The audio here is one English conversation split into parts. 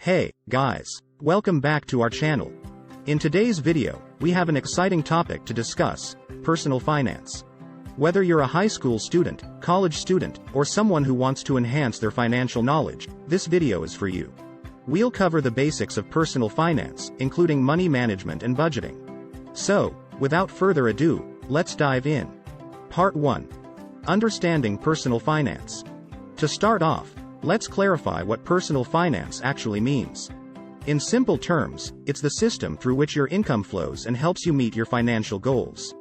Hey, guys. Welcome back to our channel. In today's video, we have an exciting topic to discuss: personal finance. Whether you're a high school student, college student, or someone who wants to enhance their financial knowledge, this video is for you. We'll cover the basics of personal finance, including money management and budgeting. So, without further ado, let's dive in. Part 1. Understanding personal finance. To start off, let's clarify what personal finance actually means. In simple terms, it's the system through which your income flows and helps you meet your financial goals.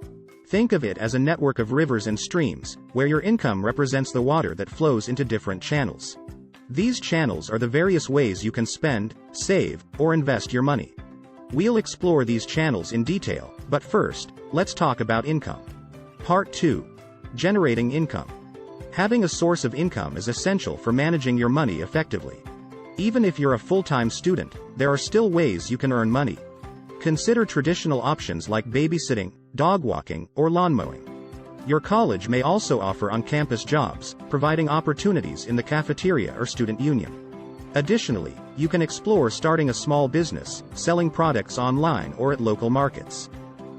Think of it as a network of rivers and streams, where your income represents the water that flows into different channels. These channels are the various ways you can spend, save, or invest your money. We'll explore these channels in detail, but first, let's talk about income. Part 2. Generating income. Having a source of income is essential for managing your money effectively. Even if you're a full-time student, there are still ways you can earn money. Consider traditional options like babysitting, dog walking, or lawn mowing. Your college may also offer on-campus jobs, providing opportunities in the cafeteria or student union. Additionally, you can explore starting a small business, selling products online or at local markets.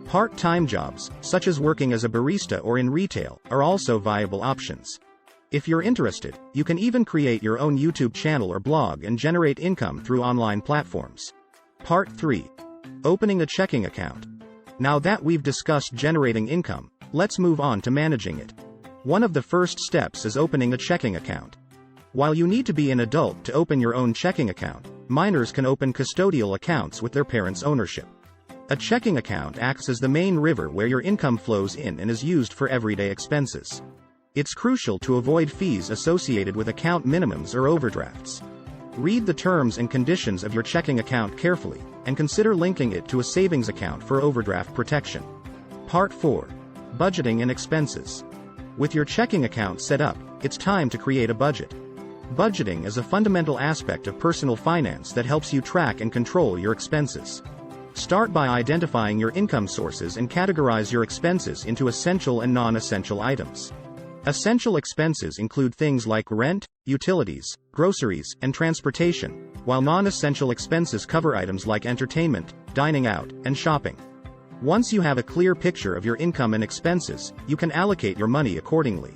Part-time jobs, such as working as a barista or in retail, are also viable options. If you're interested, you can even create your own YouTube channel or blog and generate income through online platforms. Part 3. Opening a checking account. Now that we've discussed generating income, let's move on to managing it. One of the first steps is opening a checking account. While you need to be an adult to open your own checking account, minors can open custodial accounts with their parents' ownership. A checking account acts as the main river where your income flows in and is used for everyday expenses. It's crucial to avoid fees associated with account minimums or overdrafts. Read the terms and conditions of your checking account carefully, and consider linking it to a savings account for overdraft protection. Part 4. Budgeting and expenses. With your checking account set up, it's time to create a budget. Budgeting is a fundamental aspect of personal finance that helps you track and control your expenses. Start by identifying your income sources and categorize your expenses into essential and non-essential items. Essential expenses include things like rent, utilities, groceries, and transportation, while non-essential expenses cover items like entertainment, dining out, and shopping. Once you have a clear picture of your income and expenses, you can allocate your money accordingly.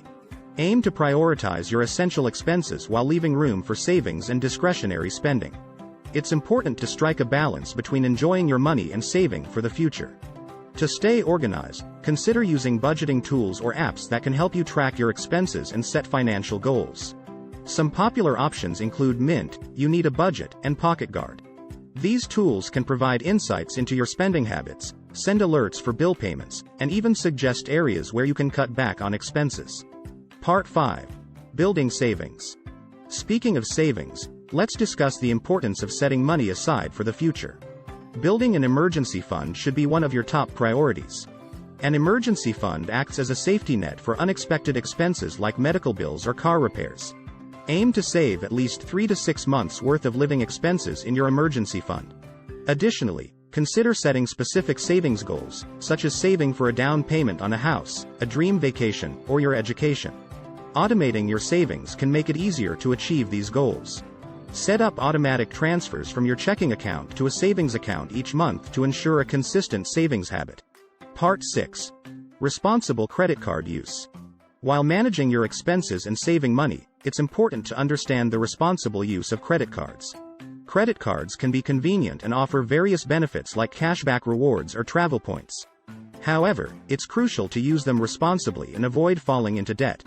Aim to prioritize your essential expenses while leaving room for savings and discretionary spending. It's important to strike a balance between enjoying your money and saving for the future. To stay organized, consider using budgeting tools or apps that can help you track your expenses and set financial goals. Some popular options include Mint, You Need a Budget, and Pocket Guard. These tools can provide insights into your spending habits, send alerts for bill payments, and even suggest areas where you can cut back on expenses. Part 5. Building savings. Speaking of savings, let's discuss the importance of setting money aside for the future. Building an emergency fund should be one of your top priorities. An emergency fund acts as a safety net for unexpected expenses like medical bills or car repairs. Aim to save at least 3 to 6 months' worth of living expenses in your emergency fund. Additionally, consider setting specific savings goals, such as saving for a down payment on a house, a dream vacation, or your education. Automating your savings can make it easier to achieve these goals. Set up automatic transfers from your checking account to a savings account each month to ensure a consistent savings habit. Part 6. Responsible credit card use. While managing your expenses and saving money, it's important to understand the responsible use of credit cards. Credit cards can be convenient and offer various benefits like cashback rewards or travel points. However, it's crucial to use them responsibly and avoid falling into debt.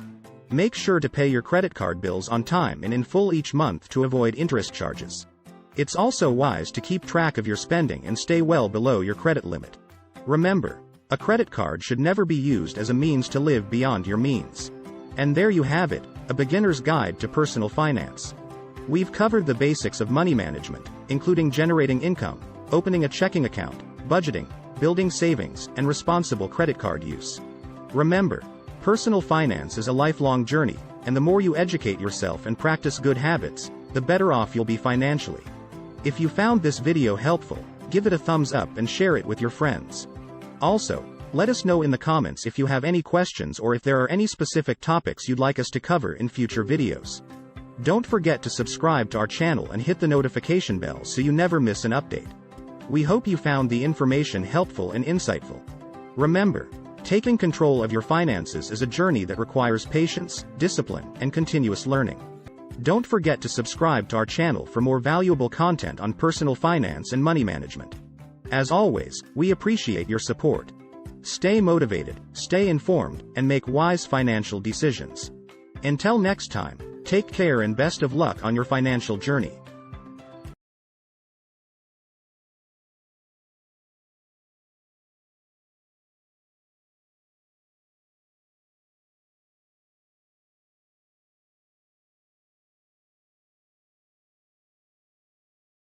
Make sure to pay your credit card bills on time and in full each month to avoid interest charges. It's also wise to keep track of your spending and stay well below your credit limit. Remember, a credit card should never be used as a means to live beyond your means. And there you have it, a beginner's guide to personal finance. We've covered the basics of money management, including generating income, opening a checking account, budgeting, building savings, and responsible credit card use. Remember, personal finance is a lifelong journey, and the more you educate yourself and practice good habits, the better off you'll be financially. If you found this video helpful, give it a thumbs up and share it with your friends. Also, let us know in the comments if you have any questions or if there are any specific topics you'd like us to cover in future videos. Don't forget to subscribe to our channel and hit the notification bell so you never miss an update. We hope you found the information helpful and insightful. Remember, taking control of your finances is a journey that requires patience, discipline, and continuous learning. Don't forget to subscribe to our channel for more valuable content on personal finance and money management. As always, we appreciate your support. Stay motivated, stay informed, and make wise financial decisions. Until next time, take care and best of luck on your financial journey.